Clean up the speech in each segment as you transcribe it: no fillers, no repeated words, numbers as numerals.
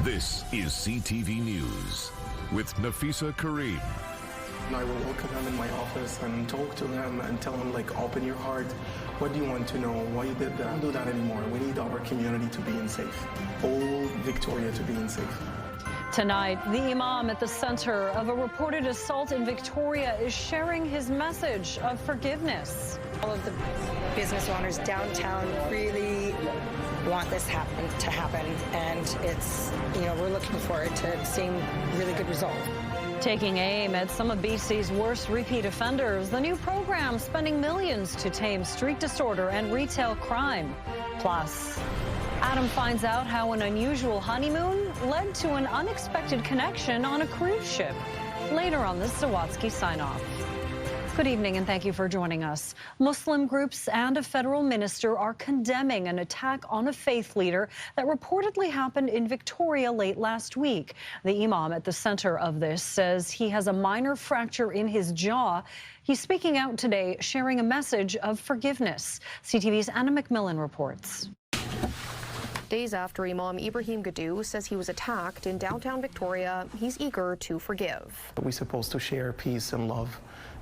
This is CTV News with Nafisa Kareem. I will welcome him in my office and talk to him and tell him, like, open your heart. What do you want to know? Why you did that? Don't do that anymore. We need our community to be safe. All Victoria to be safe. Tonight, the Imam at the center of a reported assault in Victoria is sharing his message of forgiveness. All of the business owners downtown really want this to happen, and it's, we're looking forward to seeing really good results. Taking aim at some of BC's worst repeat offenders, the new program spending millions to tame street disorder and retail crime. Plus, Adam finds out how an unusual honeymoon led to an unexpected connection on a cruise ship. Later on this Sawatsky sign-off. Good evening and thank you for joining us. Muslim groups and a federal minister are condemning an attack on a faith leader that reportedly happened in Victoria late last week. The Imam at the center of this says he has a minor fracture in his jaw. He's speaking out today, sharing a message of forgiveness. CTV's Anna McMillan reports. Days after Imam Ibrahim Gadoo says he was attacked in downtown Victoria, he's eager to forgive. We're supposed to share peace and love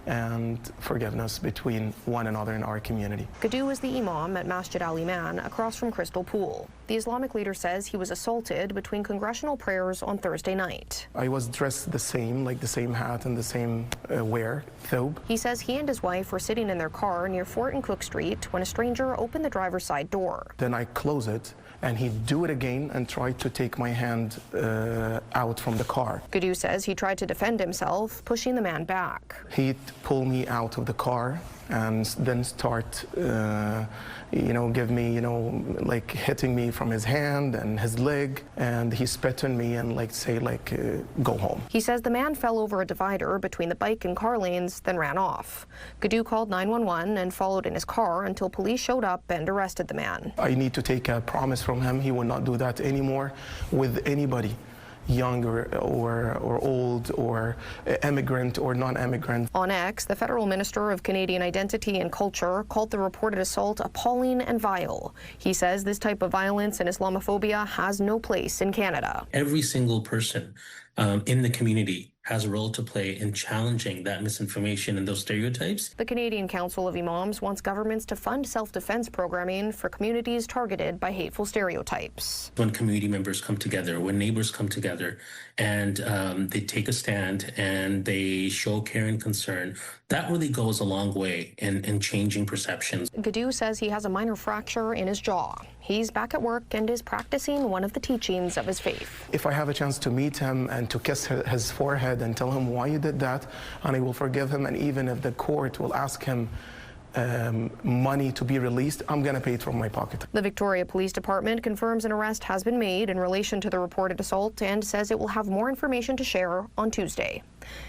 and forgiveness between one another in our community. Gadoo is the Imam at Masjid Al Iman across from Crystal Pool. The Islamic leader says he was assaulted between congressional prayers on Thursday night. I was dressed the same, like the same hat and the same wear, thobe. He says he and his wife were sitting in their car near Fort and Cook Street when a stranger opened the driver's side door. Then I close it, and he'd do it again and try to take my hand out from the car. Gadoo says he tried to defend himself, pushing the man back. He'd pull me out of the car and then start, give me, like hitting me from his hand and his leg, and he spit on me and go home. He says the man fell over a divider between the bike and car lanes, then ran off. Gadoo called 911 and followed in his car until police showed up and arrested the man. I need to take a promise from him. He will not do that anymore with anybody, young or old or immigrant or non-immigrant. On X, the federal minister of Canadian Identity and Culture called the reported assault appalling and vile. He says this type of violence and Islamophobia has no place in Canada. Every single person in the community has a role to play in challenging that misinformation and those stereotypes. The Canadian Council of Imams wants governments to fund self-defense programming for communities targeted by hateful stereotypes. When community members come together, when neighbors come together, and they take a stand and they show care and concern, that really goes a long way in changing perceptions. Gadoo says he has a minor fracture in his jaw. He's back at work and is practicing one of the teachings of his faith. If I have a chance to meet him and to kiss his forehead and tell him why he did that, and I will forgive him, and even if the court will ask him money to be released, I'm going to pay it from my pocket. The Victoria Police Department confirms an arrest has been made in relation to the reported assault and says it will have more information to share on Tuesday.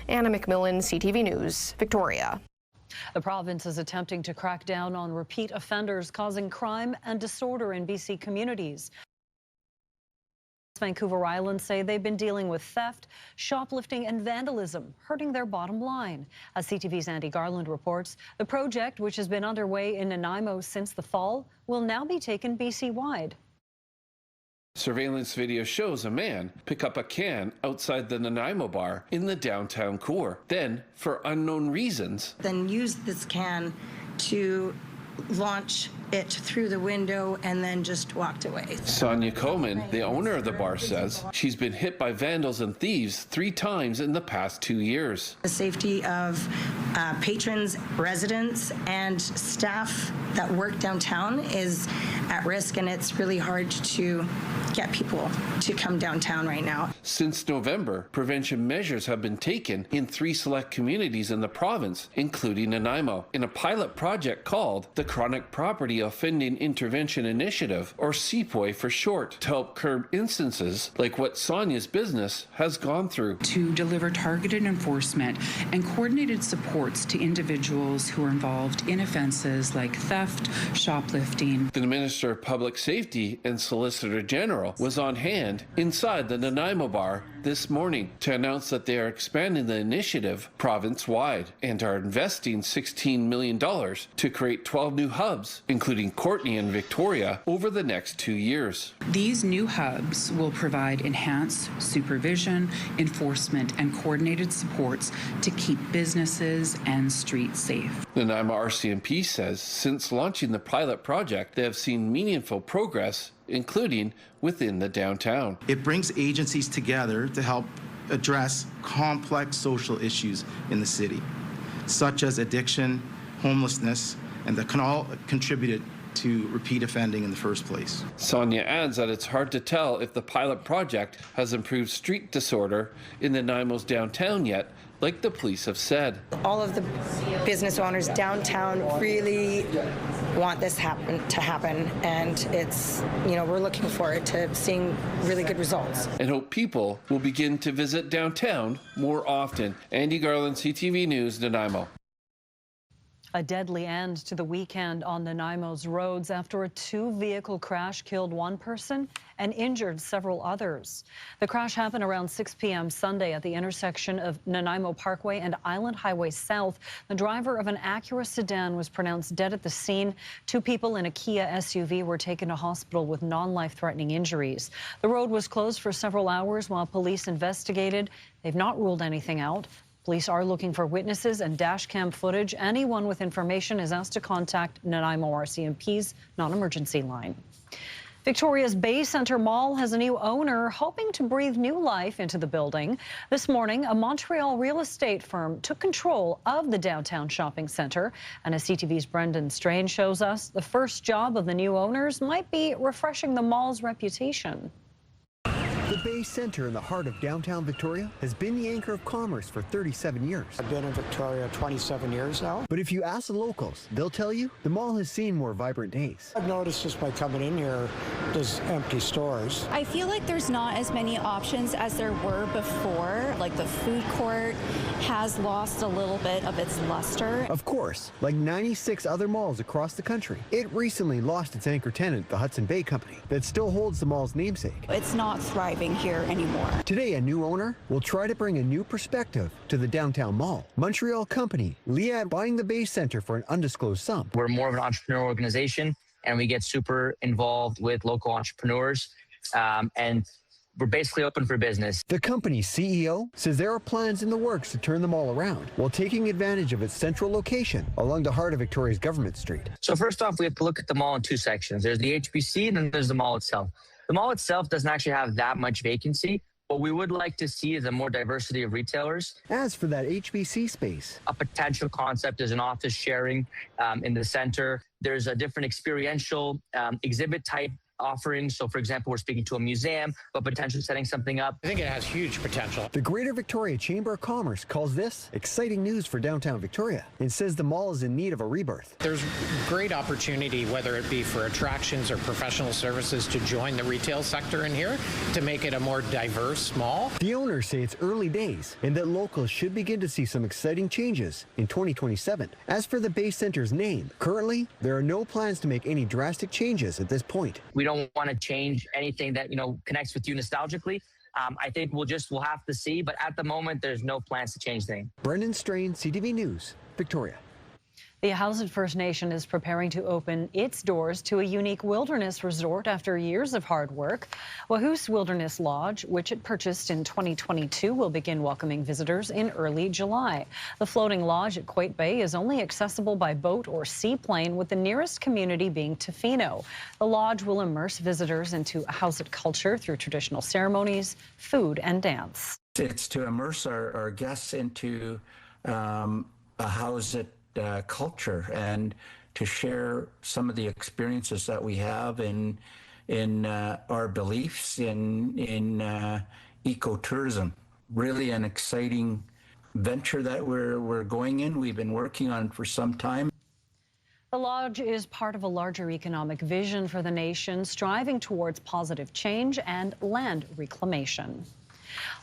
Anna McMillan, CTV News, Victoria. The province is attempting to crack down on repeat offenders causing crime and disorder in BC communities. Vancouver Island say they've been dealing with theft, shoplifting and vandalism, hurting their bottom line. As CTV's Andy Garland reports, the project, which has been underway in Nanaimo since the fall, will now be taken BC-wide. Surveillance video shows a man pick up a can outside the Nanaimo bar in the downtown core. Then, for unknown reasons, Then use this can to launch it through the window and then just walked away. Sonia Coleman, the owner of the bar, says she's been hit by vandals and thieves 3 times in the past 2 years. The safety of patrons, residents, and staff that work downtown is at risk, and it's really hard to get people to come downtown right now. Since November, prevention measures have been taken in 3 select communities in the province, including Nanaimo, in a pilot project called the Chronic Property Offending Intervention Initiative, or CPOI for short, to help curb instances like what Sonia's business has gone through. To deliver targeted enforcement and coordinated supports to individuals who are involved in offenses like theft, shoplifting. The Minister of Public Safety and Solicitor General was on hand inside the Nanaimo bar this morning to announce that they are expanding the initiative province-wide and are investing $16 million to create 12 new hubs, including Courtenay and Victoria, over the next 2 years. These new hubs will provide enhanced supervision, enforcement, and coordinated supports to keep businesses and streets safe. Nanaimo RCMP says since launching the pilot project, they have seen meaningful progress, including within the downtown. It brings agencies together to help address complex social issues in the city, such as addiction, homelessness, and that can all contribute to repeat offending in the first place. Sonia adds that it's hard to tell if the pilot project has improved street disorder in Nanaimo's downtown yet, like the police have said. All of the business owners downtown really want this to happen, and it's, we're looking forward to seeing really good results. And hope people will begin to visit downtown more often. Andy Garland, CTV News, Nanaimo. A deadly end to the weekend on Nanaimo's roads after a two-vehicle crash killed one person and injured several others. The crash happened around 6 p.m. Sunday at the intersection of Nanaimo Parkway and Island Highway South. The driver of an Acura sedan was pronounced dead at the scene. Two people in a Kia SUV were taken to hospital with non-life-threatening injuries. The road was closed for several hours while police investigated. They've not ruled anything out. Police are looking for witnesses and dash cam footage. Anyone with information is asked to contact Nanaimo RCMP's non-emergency line. Victoria's Bay Centre Mall has a new owner hoping to breathe new life into the building. This morning, a Montreal real estate firm took control of the downtown shopping centre. And as CTV's Brendan Strain shows us, the first job of the new owners might be refreshing the mall's reputation. The Bay Centre in the heart of downtown Victoria has been the anchor of commerce for 37 years. I've been in Victoria 27 years now. But if you ask the locals, they'll tell you the mall has seen more vibrant days. I've noticed just by coming in here, there's empty stores. I feel like there's not as many options as there were before. Like the food court has lost a little bit of its luster. Of course, like 96 other malls across the country, it recently lost its anchor tenant, the Hudson Bay Company, that still holds the mall's namesake. It's not thriving here anymore. Today, a new owner will try to bring a new perspective to the downtown mall. Montreal company Liad buying the Bay Centre for an undisclosed sum. We're more of an entrepreneur organization, and we get super involved with local entrepreneurs, and we're basically open for business. The company's CEO says there are plans in the works to turn the mall around while taking advantage of its central location along the heart of Victoria's Government Street. So first off, we have to look at the mall in two sections. There's the HBC, and then there's the mall itself. The mall itself doesn't actually have that much vacancy. What we would like to see is a more diversity of retailers. As for that HBC space, a potential concept is an office sharing in the center. There's a different experiential exhibit type offerings. So, for example, we're speaking to a museum, but potentially setting something up. I think it has huge potential. The Greater Victoria Chamber of Commerce calls this exciting news for downtown Victoria and says the mall is in need of a rebirth. There's great opportunity, whether it be for attractions or professional services, to join the retail sector in here to make it a more diverse mall. The owners say it's early days and that locals should begin to see some exciting changes in 2027. As for the Bay Centre's name, currently there are no plans to make any drastic changes at this point. We don't want to change anything that, connects with you nostalgically. I think we'll have to see, but at the moment, there's no plans to change things. Brendan Strain, CTV News, Victoria. The Hausut First Nation is preparing to open its doors to a unique wilderness resort after years of hard work. Wahoos Wilderness Lodge, which it purchased in 2022, will begin welcoming visitors in early July. The floating lodge at Quate Bay is only accessible by boat or seaplane, with the nearest community being Tofino. The lodge will immerse visitors into Hausut culture through traditional ceremonies, food, and dance. It's to immerse our guests into a Hausut culture and to share some of the experiences that we have in our beliefs in ecotourism. Really an exciting venture that we're going in. We've been working on it for some time. The lodge is part of a larger economic vision for the nation, striving towards positive change and land reclamation.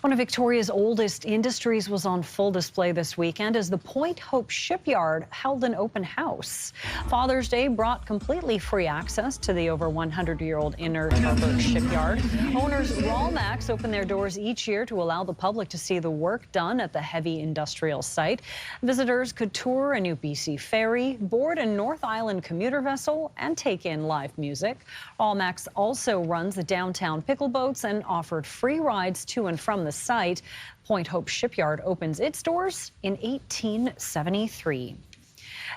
One of Victoria's oldest industries was on full display this weekend as the Point Hope Shipyard held an open house. Father's Day brought completely free access to the over 100-year-old Inner Harbor Shipyard. Owners Rawmax open their doors each year to allow the public to see the work done at the heavy industrial site. Visitors could tour a new BC ferry, board a North Island commuter vessel, and take in live music. Rawmax also runs the downtown pickle boats and offered free rides to and from the site. Point Hope Shipyard opens its doors in 1873.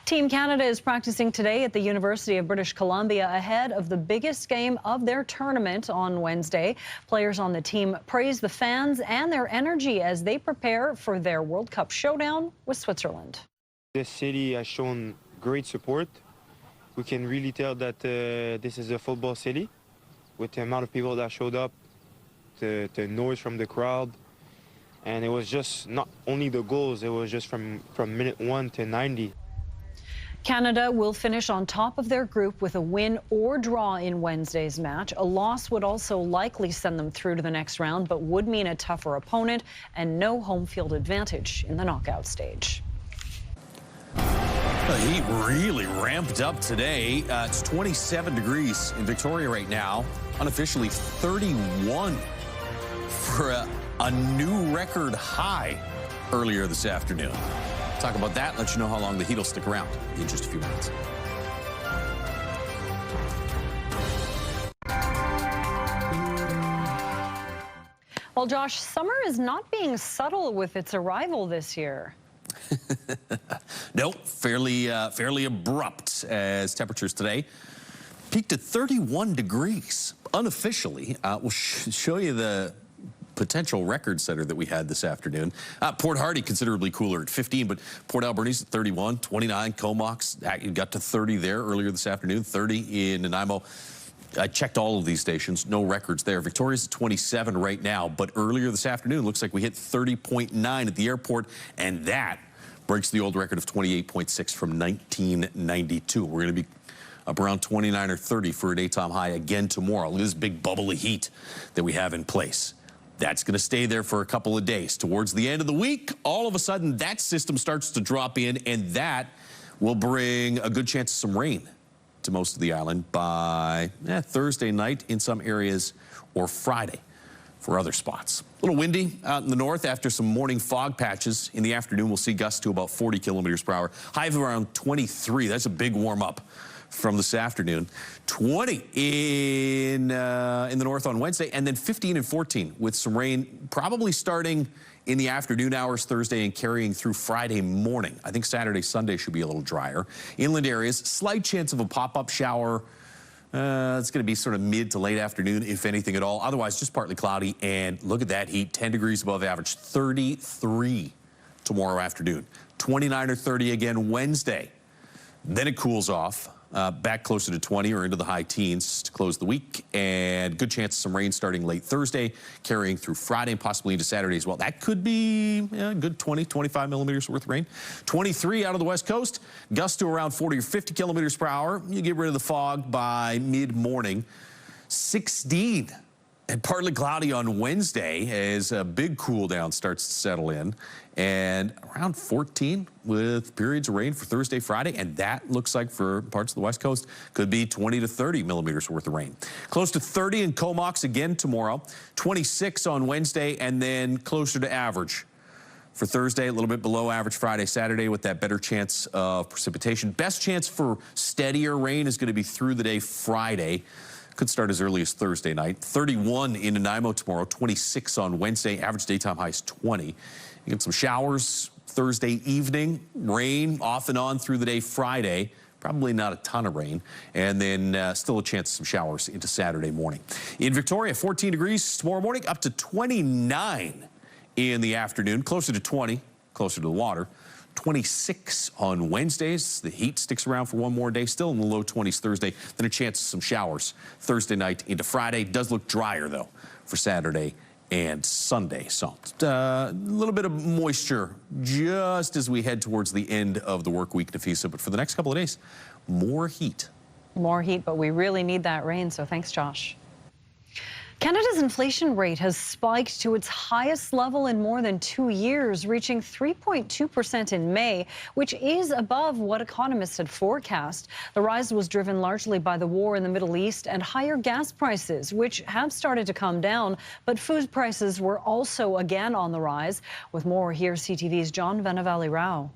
Team Canada is practicing today at the University of British Columbia ahead of the biggest game of their tournament on Wednesday. Players on the team praise the fans and their energy as they prepare for their World Cup showdown with Switzerland. This city has shown great support. We can really tell that this is a football city with the amount of people that showed up, the noise from the crowd, and it was just not only the goals, it was just from minute 1 to 90. Canada will finish on top of their group with a win or draw in Wednesday's match. A loss would also likely send them through to the next round, but would mean a tougher opponent and no home field advantage in the knockout stage. The heat really ramped up today. It's 27 degrees in Victoria right now. Unofficially 31 for a new record high earlier this afternoon. Talk about that, let you know how long the heat will stick around in just a few minutes. Well, Josh, summer is not being subtle with its arrival this year. Nope, fairly abrupt as temperatures today peaked at 31 degrees. Unofficially, we'll show you the potential record setter that we had this afternoon. Port Hardy considerably cooler at 15, but Port Alberni's at 31, 29, Comox got to 30 there earlier this afternoon, 30 in Nanaimo. I checked all of these stations, no records there. Victoria's at 27 right now, but earlier this afternoon, looks like we hit 30.9 at the airport, and that breaks the old record of 28.6 from 1992. We're going to be up around 29 or 30 for a daytime high again tomorrow. Look at this big bubble of heat that we have in place. That's going to stay there for a couple of days. Towards the end of the week, all of a sudden, that system starts to drop in, and that will bring a good chance of some rain to most of the island by Thursday night in some areas or Friday for other spots. A little windy out in the north after some morning fog patches. In the afternoon, we'll see gusts to about 40 kilometers per hour. High of around 23. That's a big warm up from this afternoon. 20 in the north on Wednesday, and then 15 and 14 with some rain probably starting in the afternoon hours Thursday and carrying through Friday morning. I think Saturday, Sunday should be a little drier. Inland areas, slight chance of a pop-up shower. It's going to be sort of mid to late afternoon, if anything at all. Otherwise, just partly cloudy. And look at that heat, 10 degrees above average, 33 tomorrow afternoon. 29 or 30 again Wednesday. Then it cools off. Back closer to 20 or into the high teens to close the week, and good chance of some rain starting late Thursday, carrying through Friday and possibly into Saturday as well. That could be a good 20, 25 millimeters worth of rain. 23 out of the west coast, gusts to around 40 or 50 kilometers per hour. You get rid of the fog by mid-morning. 16 and partly cloudy on Wednesday as a big cool down starts to settle in, and around 14 with periods of rain for Thursday, Friday, and that looks like for parts of the west coast could be 20 to 30 millimeters worth of rain. Close to 30 in Comox again tomorrow, 26 on Wednesday, and then closer to average for Thursday, a little bit below average Friday, Saturday with that better chance of precipitation. Best chance for steadier rain is going to be through the day Friday. Could start as early as Thursday night. 31 in Nanaimo tomorrow, 26 on Wednesday. Average daytime high is 20. You get some showers Thursday evening. Rain off and on through the day Friday. Probably not a ton of rain. And then still a chance of some showers into Saturday morning. In Victoria, 14 degrees tomorrow morning, up to 29 in the afternoon. Closer to 20, closer to the water. 26 on Wednesdays. The heat sticks around for one more day, still in the low 20s Thursday. Then a chance of some showers Thursday night into Friday. Does look drier, though, for Saturday and Sunday. So a little bit of moisture just as we head towards the end of the work week, Nafisa. But for the next couple of days, more heat. More heat, but we really need that rain, so thanks, Josh. Canada's inflation rate has spiked to its highest level in more than 2 years, reaching 3.2% in May, which is above what economists had forecast. The rise was driven largely by the war in the Middle East and higher gas prices, which have started to come down, but food prices were also again on the rise. With more, here's CTV's John Venavali-Rao.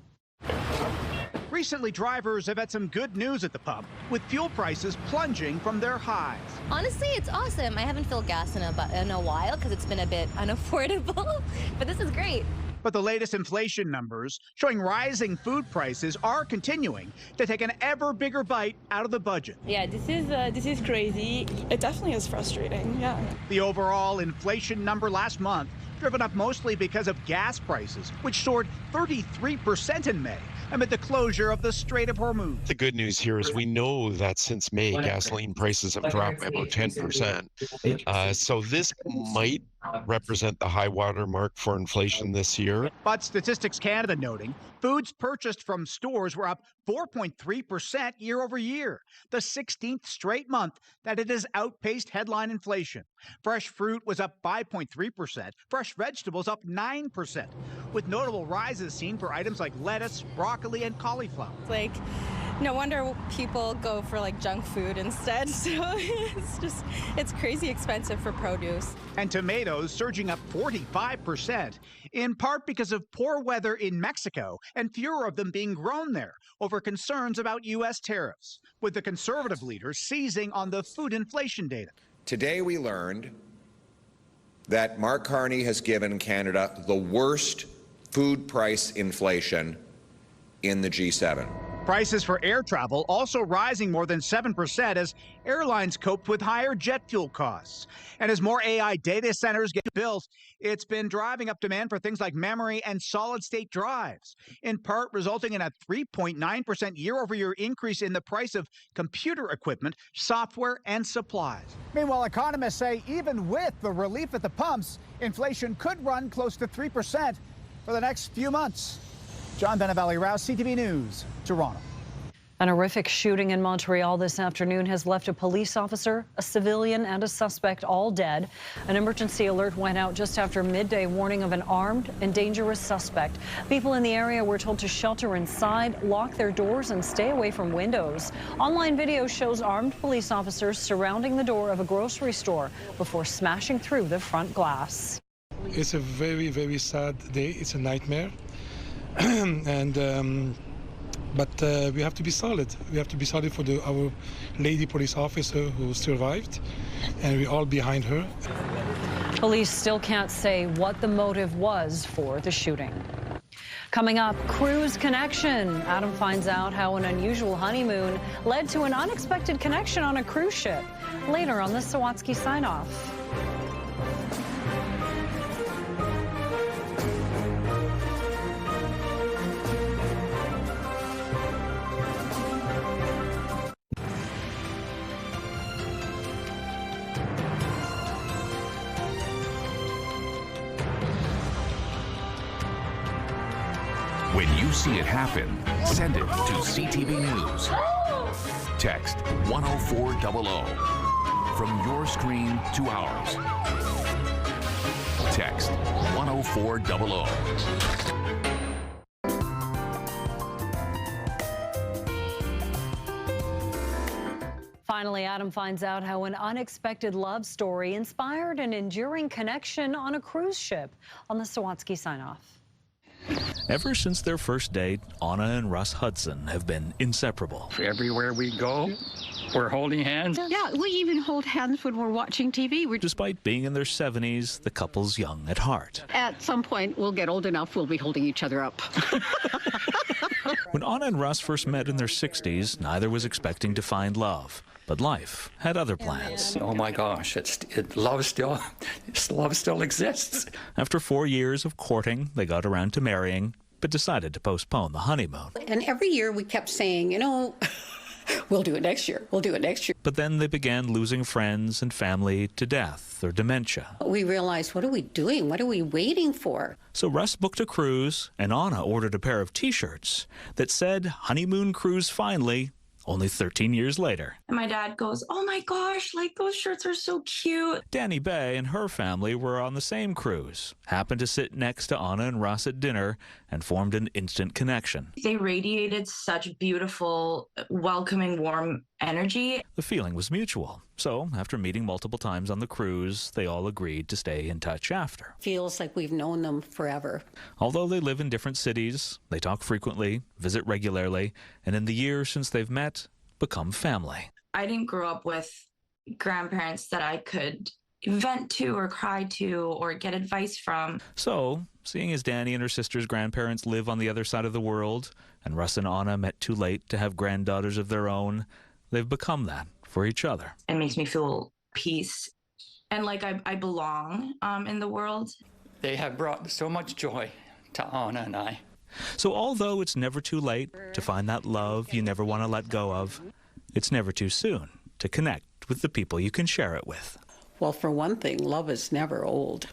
Recently, drivers have had some good news at the pump, with fuel prices plunging from their highs. Honestly, it's awesome. I haven't filled gas in a while because it's been a bit unaffordable, but this is great. But the latest inflation numbers showing rising food prices are continuing to take an ever bigger bite out of the budget. Yeah, this is crazy. It definitely is frustrating, yeah. The overall inflation number last month driven up mostly because of gas prices, which soared 33% in May amid the closure of the Strait of Hormuz. The good news here is we know that since May, gasoline prices have dropped by about 10%. So this might represent the high water mark for inflation this year. But Statistics Canada noting foods purchased from stores were up 4.3% year over year, the 16th straight month that it has outpaced headline inflation. Fresh fruit was up 5.3%, fresh vegetables up 9%, with notable rises seen for items like lettuce, broccoli, and cauliflower. Like, no wonder people go for like junk food instead. So it's crazy expensive for produce. And tomatoes surging up 45%, in part because of poor weather in Mexico and fewer of them being grown there over concerns about U.S. tariffs, with the Conservative leaders seizing on the food inflation data. Today we learned that Mark Carney has given Canada the worst food price inflation in the G7. Prices for air travel also rising more than 7% as airlines coped with higher jet fuel costs. And as more AI data centers get built, it's been driving up demand for things like memory and solid-state drives, in part resulting in a 3.9% year-over-year increase in the price of computer equipment, software, and supplies. Meanwhile, economists say even with the relief at the pumps, inflation could run close to 3% for the next few months. John Venavali-Rao, CTV News, Toronto. An horrific shooting in Montreal this afternoon has left a police officer, a civilian, and a suspect all dead. An emergency alert went out just after midday, warning of an armed and dangerous suspect. People in the area were told to shelter inside, lock their doors, and stay away from windows. Online video shows armed police officers surrounding the door of a grocery store before smashing through the front glass. It's a very, very sad day. It's a nightmare. But we have to be solid. We have to be solid for our lady police officer who survived, and we're all behind her. Police still can't say what the motive was for the shooting. Coming up, cruise connection. Adam finds out how an unusual honeymoon led to an unexpected connection on a cruise ship. Later on the Sawatsky sign-off. When you see it happen, send it to CTV News. Text 10400 from your screen to ours. Text 10400. Finally, Adam finds out how an unexpected love story inspired an enduring connection on a cruise ship on the Sawatsky sign-off. Ever since their first date, Anna and Russ Hudson have been inseparable. Everywhere we go, we're holding hands. Yeah, we even hold hands when we're watching TV. Despite being in their 70s, the couple's young at heart. At some point, we'll get old enough, we'll be holding each other up. When Anna and Russ first met in their 60s, neither was expecting to find love. But life had other plans. Oh my gosh, love still exists. After 4 years of courting, they got around to marrying, but decided to postpone the honeymoon. And every year we kept saying, you know, we'll do it next year, we'll do it next year. But then they began losing friends and family to death or dementia. We realized, what are we doing? What are we waiting for? So Russ booked a cruise, and Anna ordered a pair of T-shirts that said, "Honeymoon cruise finally," only 13 years later. And my dad goes, "Oh my gosh, like those shirts are so cute." Danny Bay and her family were on the same cruise, happened to sit next to Anna and Russ at dinner, and formed an instant connection. They radiated such beautiful, welcoming, warm energy. The feeling was mutual. So, after meeting multiple times on the cruise, they all agreed to stay in touch after. Feels like we've known them forever. Although they live in different cities, they talk frequently, visit regularly, and in the years since they've met, become family. I didn't grow up with grandparents that I could vent to or cry to or get advice from. So, seeing as Danny and her sister's grandparents live on the other side of the world, and Russ and Anna met too late to have granddaughters of their own, they've become that for each other. It makes me feel peace and like I belong in the world. They have brought so much joy to Anna and I. So although it's never too late to find that love you never want to let go of, it's never too soon to connect with the people you can share it with. Well, for one thing, love is never old.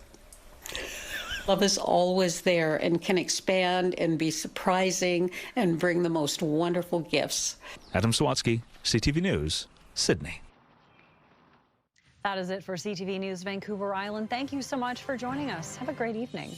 Love is always there and can expand and be surprising and bring the most wonderful gifts. Adam Sawatsky, CTV News, Sydney. That is it for CTV News Vancouver Island. Thank you so much for joining us. Have a great evening.